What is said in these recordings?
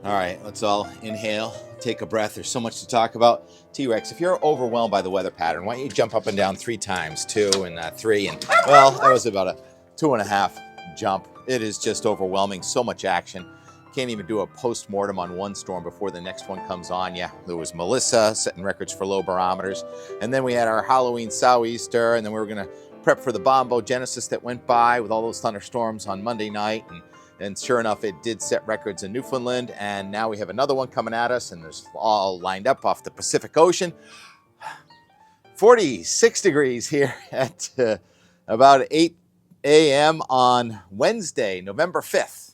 All right, let's all inhale, take a breath. There's so much to talk about. T-Rex, if you're overwhelmed by the weather pattern, why don't you jump up and down 3 times, 2 and 3, and well, that was about a 2.5 jump. It is just overwhelming, so much action. Can't even do a post-mortem on one storm before the next one comes on. Yeah, there was Melissa setting records for low barometers, and then we had our Halloween sou'easter, and then we were gonna prep for the Bombo Genesis that went by with all those thunderstorms on Monday night, and sure enough, it did set records in Newfoundland. And now we have another one coming at us, and there's all lined up off the Pacific Ocean. 46 degrees here at about 8 a.m. on Wednesday, November 5th.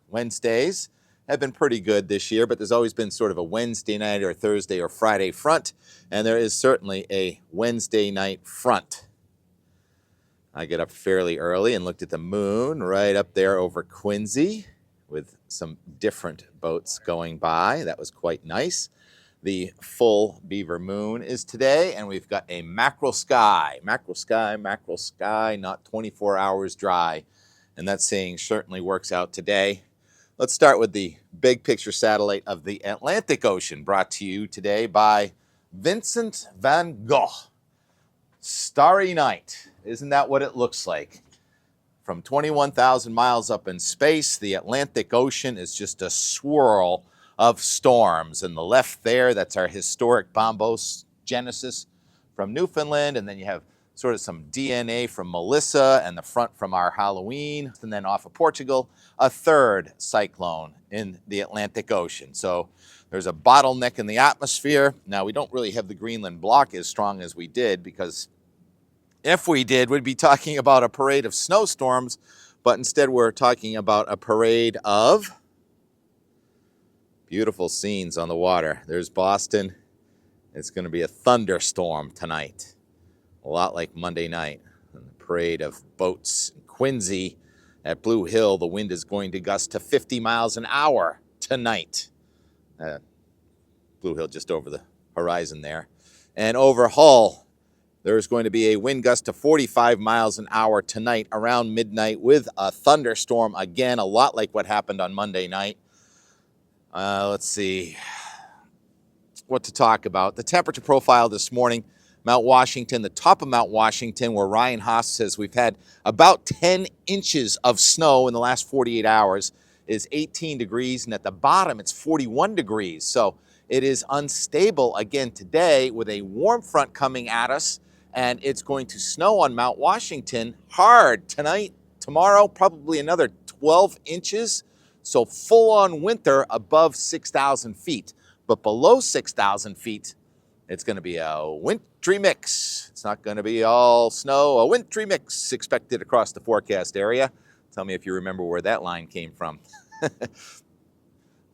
Wednesdays have been pretty good this year, but there's always been sort of a Wednesday night or Thursday or Friday front, and there is certainly a Wednesday night front. I get up fairly early and looked at the moon right up there over Quincy with some different boats going by. That was quite nice. The full beaver moon is today, and we've got a mackerel sky, not 24 hours dry. And that saying certainly works out today. Let's start with the big picture satellite of the Atlantic Ocean, brought to you today by Vincent van Gogh. Starry night. Isn't that what it looks like? From 21,000 miles up in space, the Atlantic Ocean is just a swirl of storms. And the left there, that's our historic Bombo Genesis from Newfoundland. And then you have sort of some DNA from Melissa, and the front from our Halloween. And then off of Portugal, a third cyclone in the Atlantic Ocean. So there's a bottleneck in the atmosphere. Now, we don't really have the Greenland block as strong as we did, because if we did, we'd be talking about a parade of snowstorms, but instead we're talking about a parade of beautiful scenes on the water. There's Boston. It's going to be a thunderstorm tonight, a lot like Monday night. And the parade of boats in Quincy at Blue Hill, the wind is going to gust to 50 miles an hour tonight. Blue Hill just over the horizon there. And over Hull, there's going to be a wind gust to 45 miles an hour tonight around midnight with a thunderstorm again, a lot like what happened on Monday night. Let's see what to talk about. The temperature profile this morning, Mount Washington, the top of Mount Washington, where Ryan Haas says we've had about 10 inches of snow in the last 48 hours, is 18 degrees, and at the bottom it's 41 degrees. So it is unstable again today with a warm front coming at us. And it's going to snow on Mount Washington hard tonight, tomorrow, probably another 12 inches. So full-on winter above 6,000 feet. But below 6,000 feet, it's going to be a wintry mix. It's not going to be all snow, a wintry mix expected across the forecast area. Tell me if you remember where that line came from.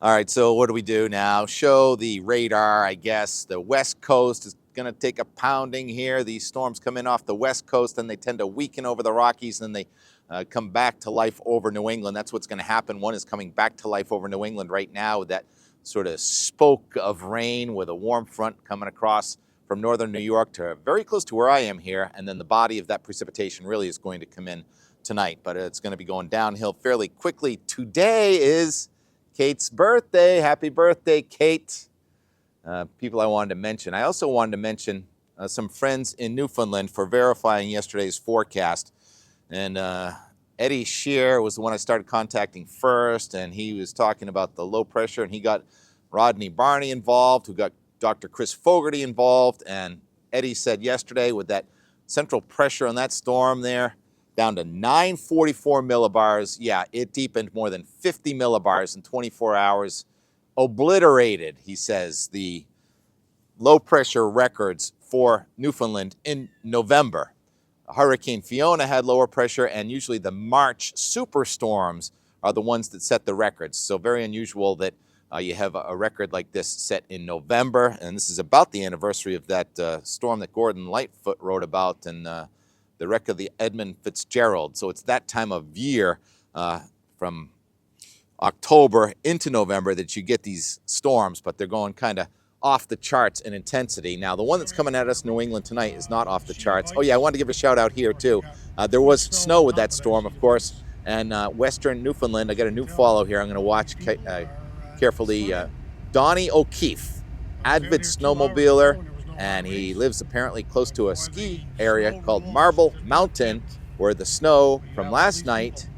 All right, so what do we do now? Show the radar, I guess. The West Coast is going to take a pounding here. These storms come in off the West Coast, and they tend to weaken over the Rockies, and then they come back to life over New England. That's what's going to happen. One is coming back to life over New England right now with that sort of spoke of rain with a warm front coming across from northern New York to very close to where I am here, and then the body of that precipitation really is going to come in tonight, but it's going to be going downhill fairly quickly. Today is Kate's birthday. Happy birthday, Kate. People I wanted to mention. I also wanted to mention some friends in Newfoundland for verifying yesterday's forecast. And Eddie Shear was the one I started contacting first, and he was talking about the low pressure, and he got Rodney Barney involved, who got Dr. Chris Fogarty involved. And Eddie said yesterday with that central pressure on that storm there, down to 944 millibars. Yeah, it deepened more than 50 millibars in 24 hours. Obliterated, he says, the low pressure records for Newfoundland in November. Hurricane Fiona had lower pressure, and usually the March superstorms are the ones that set the records. So very unusual that you have a record like this set in November, and this is about the anniversary of that storm that Gordon Lightfoot wrote about, and the wreck of the Edmund Fitzgerald. So it's that time of year from October into November that you get these storms, but they're going kind of off the charts in intensity. Now, the one that's coming at us New England tonight is not off the charts. Oh yeah, I wanted to give a shout out here too. There was snow with that storm, of course, and western Newfoundland. I got a new follow here. I'm going to watch carefully. Donnie O'Keefe, avid snowmobiler, and he lives apparently close to a ski area called Marble Mountain, where the snow from last night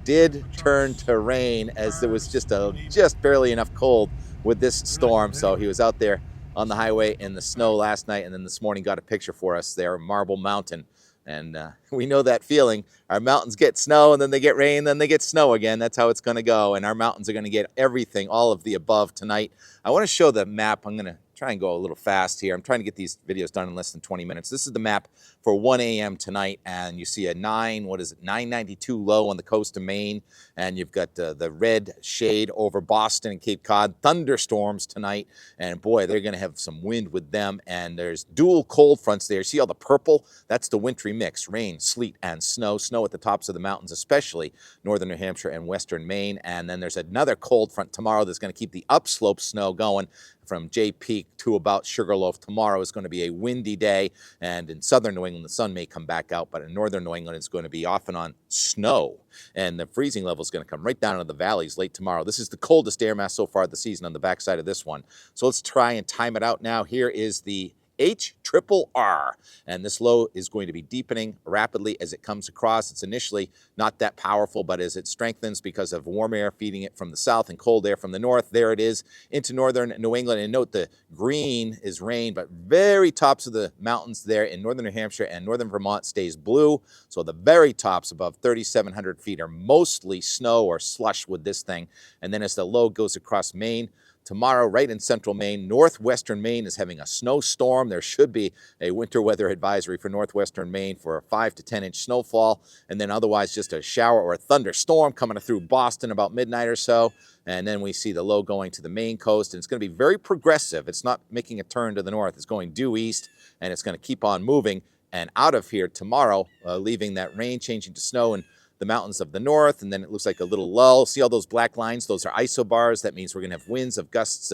did turn to rain, as there was just barely enough cold with this storm. So he was out there on the highway in the snow last night, and then this morning got a picture for us there, Marble Mountain. And we know that feeling. Our mountains get snow, and then they get rain, then they get snow again. That's how it's going to go. And our mountains are going to get everything, all of the above tonight. I want to show the map. I'm going to try and go a little fast here. I'm trying to get these videos done in less than 20 minutes. This is the map for 1 a.m. tonight, and you see a 992 low on the coast of Maine, and you've got the red shade over Boston and Cape Cod. Thunderstorms tonight, and boy, they're going to have some wind with them, and there's dual cold fronts there. See all the purple? That's the wintry mix, rain, sleet, and snow. Snow at the tops of the mountains, especially northern New Hampshire and western Maine, and then there's another cold front tomorrow that's going to keep the upslope snow going from Jay Peak to about Sugarloaf. Tomorrow is going to be a windy day, and in southern New England, the sun may come back out, but in northern New England, it's going to be off and on snow, and the freezing level is going to come right down into the valleys late tomorrow. This is the coldest air mass so far this season on the backside of this one. So let's try and time it out now. Here is the HRRR, and this low is going to be deepening rapidly as it comes across. It's initially not that powerful, but as it strengthens because of warm air feeding it from the south and cold air from the north, there it is into northern New England. And note the green is rain, but very tops of the mountains there in northern New Hampshire and northern Vermont stays blue. So the very tops above 3,700 feet are mostly snow or slush with this thing. And then as the low goes across Maine, tomorrow, right in central Maine, northwestern Maine is having a snowstorm. There should be a winter weather advisory for northwestern Maine for a 5 to 10 inch snowfall, and then otherwise just a shower or a thunderstorm coming through Boston about midnight or so. And then we see the low going to the Maine coast, and it's going to be very progressive. It's not making a turn to the north. It's going due east, and it's going to keep on moving. And out of here tomorrow, leaving that rain changing to snow and the mountains of the north, and then it looks like a little lull. See all those black lines? Those are isobars. That means we're going to have winds of gusts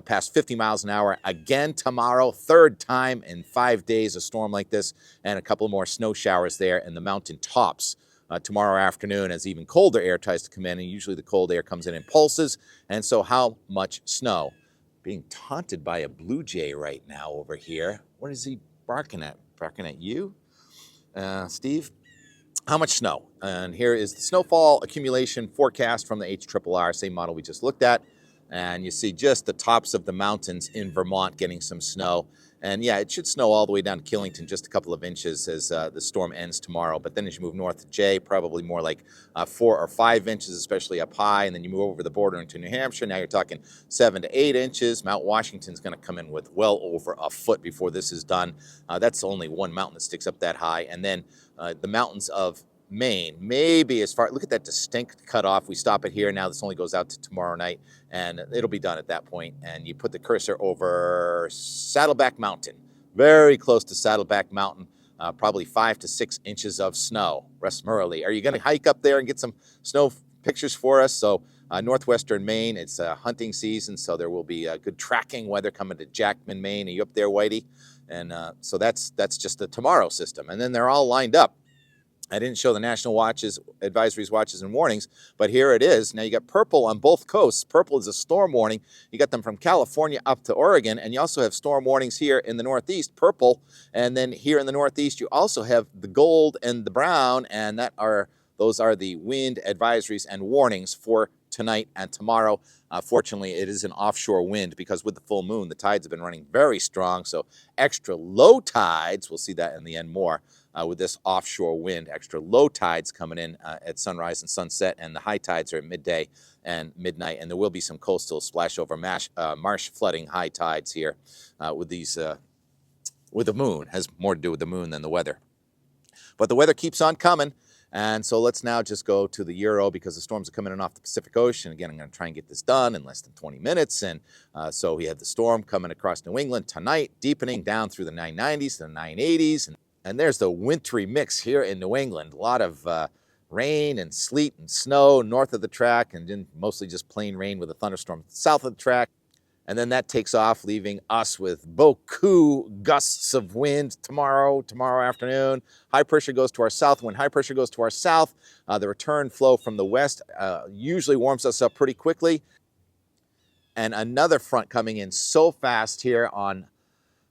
past 50 miles an hour again tomorrow. Third time in 5 days a storm like this, and a couple more snow showers there in the mountain tops tomorrow afternoon as even colder air tries to come in, and usually the cold air comes in pulses. And so how much snow? Being taunted by a blue jay right now over here. What is he barking at? Barking at you? Steve? How much snow? And here is the snowfall accumulation forecast from the HRRR, same model we just looked at. And you see just the tops of the mountains in Vermont getting some snow. And yeah, it should snow all the way down to Killington, just a couple of inches as the storm ends tomorrow. But then as you move north to Jay, probably more like 4 or 5 inches, especially up high. And then you move over the border into New Hampshire. Now you're talking 7 to 8 inches. Mount Washington's going to come in with well over a foot before this is done. That's only one mountain that sticks up that high. And then the mountains of Maine, maybe as far, look at that distinct cutoff. We stop it here. Now this only goes out to tomorrow night, and it'll be done at that point. And you put the cursor over Saddleback Mountain, very close to Saddleback Mountain, probably 5 to 6 inches of snow. Russ Murley, are you going to hike up there and get some snow pictures for us? So northwestern Maine, it's hunting season, so there will be good tracking weather coming to Jackman, Maine. Are you up there, Whitey? And so that's just the tomorrow system. And then they're all lined up. I didn't show the national watches, advisories, watches, and warnings, but here it is. Now you got purple on both coasts. Purple is a storm warning. You got them from California up to Oregon, and you also have storm warnings here in the Northeast, purple. And then here in the Northeast, you also have the gold and the brown, and those are the wind advisories and warnings for tonight and tomorrow. Fortunately, it is an offshore wind because with the full moon, the tides have been running very strong. So extra low tides, we'll see that in the end more. With this offshore wind, extra low tides coming in at sunrise and sunset, and the high tides are at midday and midnight, and there will be some coastal splashover marsh flooding high tides here with these with the moon. Has more to do with the moon than the weather. But the weather keeps on coming, and so let's now just go to the Euro because the storms are coming in off the Pacific Ocean. Again, I'm going to try and get this done in less than 20 minutes, and so we have the storm coming across New England tonight, deepening down through the 990s to the 980s, and there's the wintry mix here in New England. A lot of rain and sleet and snow north of the track, and then mostly just plain rain with a thunderstorm south of the track. And then that takes off, leaving us with beaucoup gusts of wind tomorrow afternoon. High pressure goes to our south. When high pressure goes to our south, the return flow from the west usually warms us up pretty quickly. and another front coming in so fast here on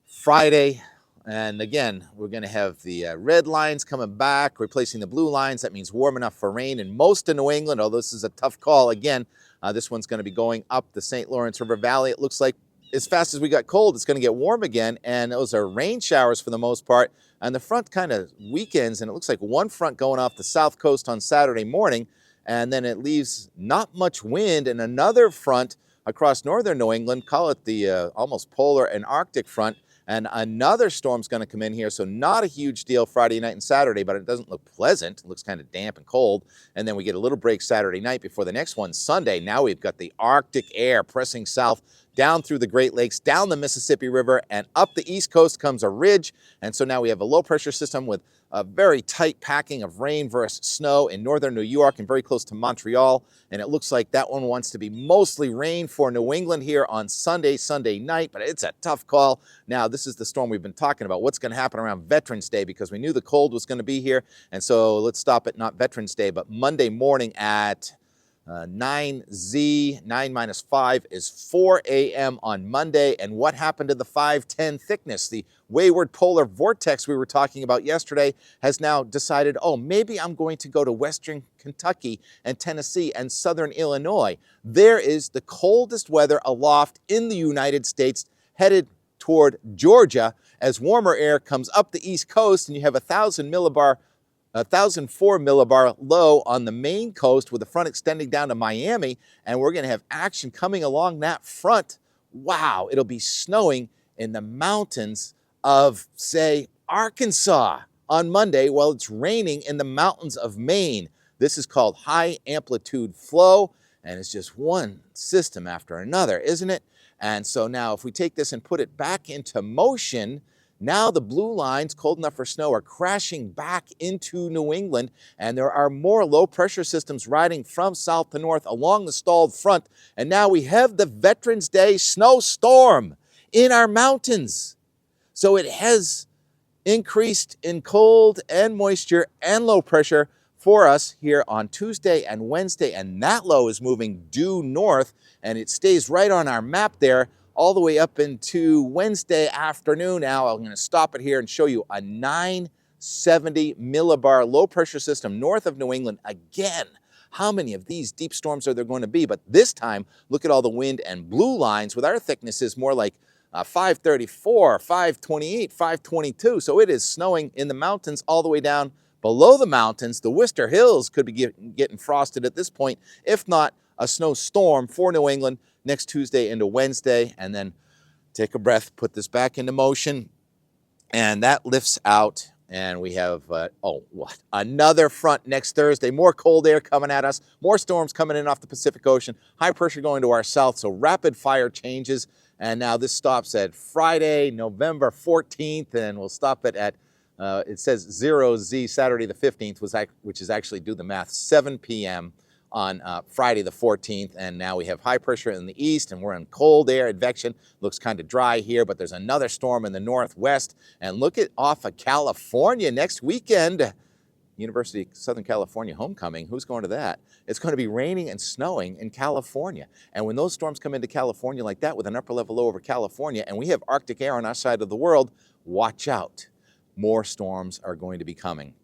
Friday. And again, we're going to have the red lines coming back, replacing the blue lines. That means warm enough for rain in most of New England, although this is a tough call. Again, this one's going to be going up the St. Lawrence River Valley. It looks like as fast as we got cold, it's going to get warm again. And those are rain showers for the most part. And the front kind of weakens, and it looks like one front going off the south coast on Saturday morning. And then it leaves not much wind, and another front across northern New England, call it the almost polar and Arctic front. And another storm's going to come in here, so not a huge deal Friday night and Saturday, but it doesn't look pleasant. It looks kind of damp and cold. And then we get a little break Saturday night before the next one Sunday. Now we've got the Arctic air pressing south down through the Great Lakes, down the Mississippi River, and up the east coast comes a ridge. And so now we have a low pressure system with a very tight packing of rain versus snow in northern New York and very close to Montreal. And it looks like that one wants to be mostly rain for New England here on Sunday night, but it's a tough call. Now, this is the storm we've been talking about. What's going to happen around Veterans Day, because we knew the cold was going to be here. And so let's stop at not Veterans Day, but Monday morning at 9Z, 9 minus 5 is 4 a.m. on Monday. And what happened to the 510 thickness? The wayward polar vortex we were talking about yesterday has now decided, oh, maybe I'm going to go to western Kentucky and Tennessee and southern Illinois. There is the coldest weather aloft in the United States, headed toward Georgia as warmer air comes up the east coast, and you have 1,004 millibar low on the Maine coast with the front extending down to Miami, and we're going to have action coming along that front. Wow, it'll be snowing in the mountains of, say, Arkansas on Monday while it's raining in the mountains of Maine. This is called high amplitude flow, and it's just one system after another, isn't it? And so now if we take this and put it back into motion, now the blue lines, cold enough for snow, are crashing back into New England, and there are more low-pressure systems riding from south to north along the stalled front, and now we have the Veterans Day snowstorm in our mountains. So it has increased in cold and moisture and low pressure for us here on Tuesday and Wednesday, and that low is moving due north, and it stays right on our map there all the way up into Wednesday afternoon. Now I'm going to stop it here and show you a 970 millibar low pressure system north of New England again. How many of these deep storms are there going to be? But this time, look at all the wind and blue lines with our thicknesses more like 534, 528, 522. So it is snowing in the mountains all the way down below the mountains. The Worcester Hills could be getting frosted at this point, if not a snowstorm for New England next Tuesday into Wednesday. And then take a breath, put this back into motion, and that lifts out. And we have, another front next Thursday. More cold air coming at us, more storms coming in off the Pacific Ocean, high pressure going to our south, so rapid fire changes. And now this stops at Friday, November 14th, and we'll stop it at, it says 0Z, Saturday the 15th, which is actually, do the math, 7 p.m. on Friday the 14th. And now we have high pressure in the east, and we're in cold air advection. Looks kind of dry here, but there's another storm in the northwest. And look at off of California next weekend. University of Southern California homecoming. Who's going to that? It's going to be raining and snowing in California. And when those storms come into California like that with an upper level low over California, and we have Arctic air on our side of the world, watch out. More storms are going to be coming.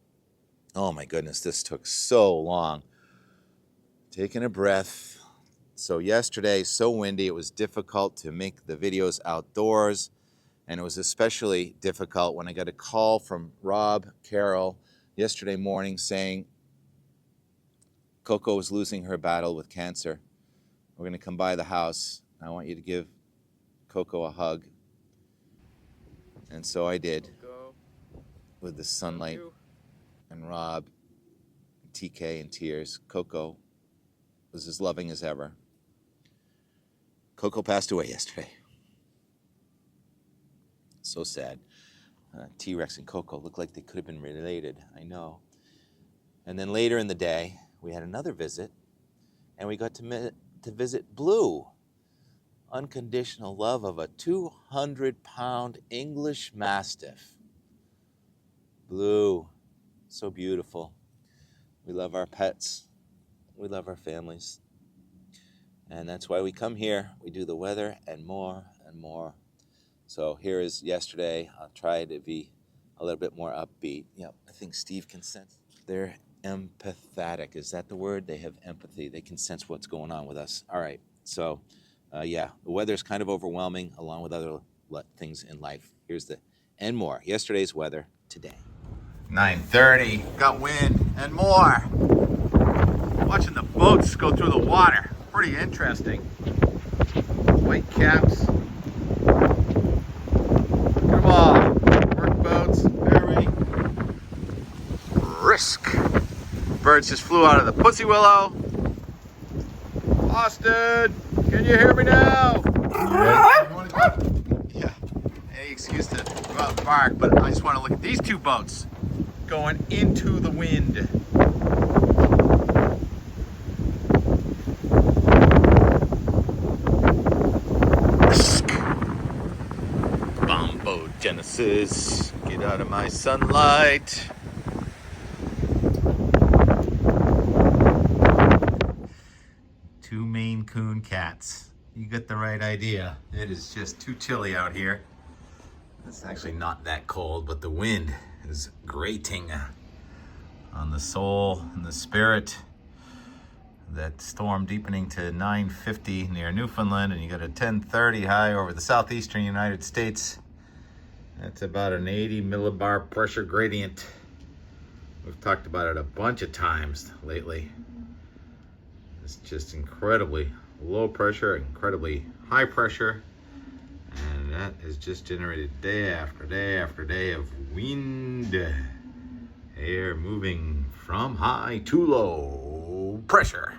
Oh my goodness, this took so long. Taking a breath. So yesterday, so windy, it was difficult to make the videos outdoors. And it was especially difficult when I got a call from Rob Carroll yesterday morning saying Coco was losing her battle with cancer. We're going to come by the house. I want you to give Coco a hug. And so I did, with the sunlight and Rob, and TK in tears. Coco was as loving as ever. Coco passed away yesterday. So sad. T-Rex and Coco looked like they could have been related, I know. And then later in the day, we had another visit, and we got to visit Blue. Unconditional love of a 200-pound English Mastiff. Blue, so beautiful. We love our pets. We love our families. And that's why we come here. We do the weather and more and more. So here is yesterday. I'll try to be a little bit more upbeat. Yep, I think Steve can sense. They're empathetic. Is that the word? They have empathy. They can sense what's going on with us. All right. So, yeah, the weather's kind of overwhelming along with other things in life. Here's the and more. Yesterday's weather today. 9:30. Got wind and more. Watching the boats go through the water. Pretty interesting. White caps. Come on. Work boats. Very brisk. Birds just flew out of the pussy willow. Austin, can you hear me now? Yeah. Any excuse to go out and bark, but I just want to look at these two boats going into the wind. Genesis, get out of my sunlight. Two Maine Coon cats. You get the right idea. It is just too chilly out here. It's actually not that cold, but the wind is grating on the soul and the spirit. That storm deepening to 950 near Newfoundland, and you got a 1030 high over the southeastern United States. That's about an 80 millibar pressure gradient. We've talked about it a bunch of times lately. It's just incredibly low pressure, incredibly high pressure. And that has just generated day after day after day of wind. Air moving from high to low pressure.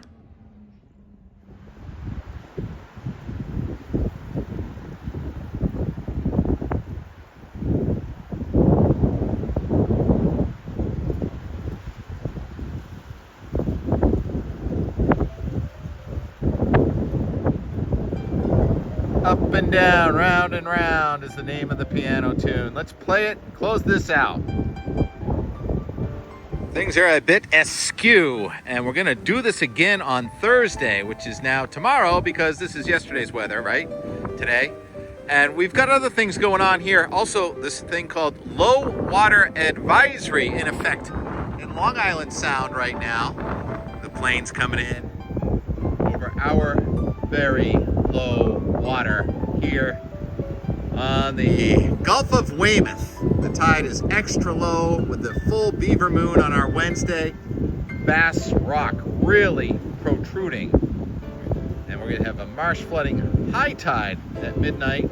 Up and down, round and round is the name of the piano tune. Let's play it and close this out. Things are a bit askew, and we're gonna do this again on Thursday, which is now tomorrow, because this is yesterday's weather, right? Today. And we've got other things going on here. Also, this thing called low water advisory in effect in Long Island Sound right now. The planes coming in over our very low water here on the Gulf of Weymouth. The tide is extra low with the full beaver moon on our Wednesday. Bass Rock really protruding. And we're going to have a marsh flooding high tide at midnight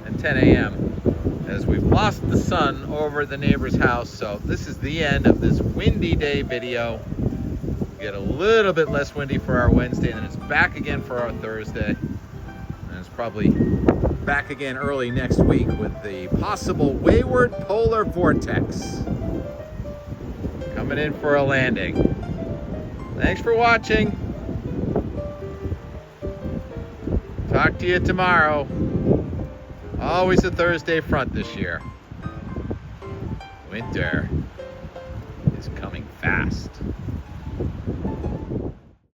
and 10 a.m. as we've lost the sun over the neighbor's house. So this is the end of this windy day video. We get a little bit less windy for our Wednesday, and then it's back again for our Thursday. And it's probably back again early next week with the possible wayward polar vortex coming in for a landing. Thanks for watching. Talk to you tomorrow. Always a Thursday front this year. Winter is coming fast.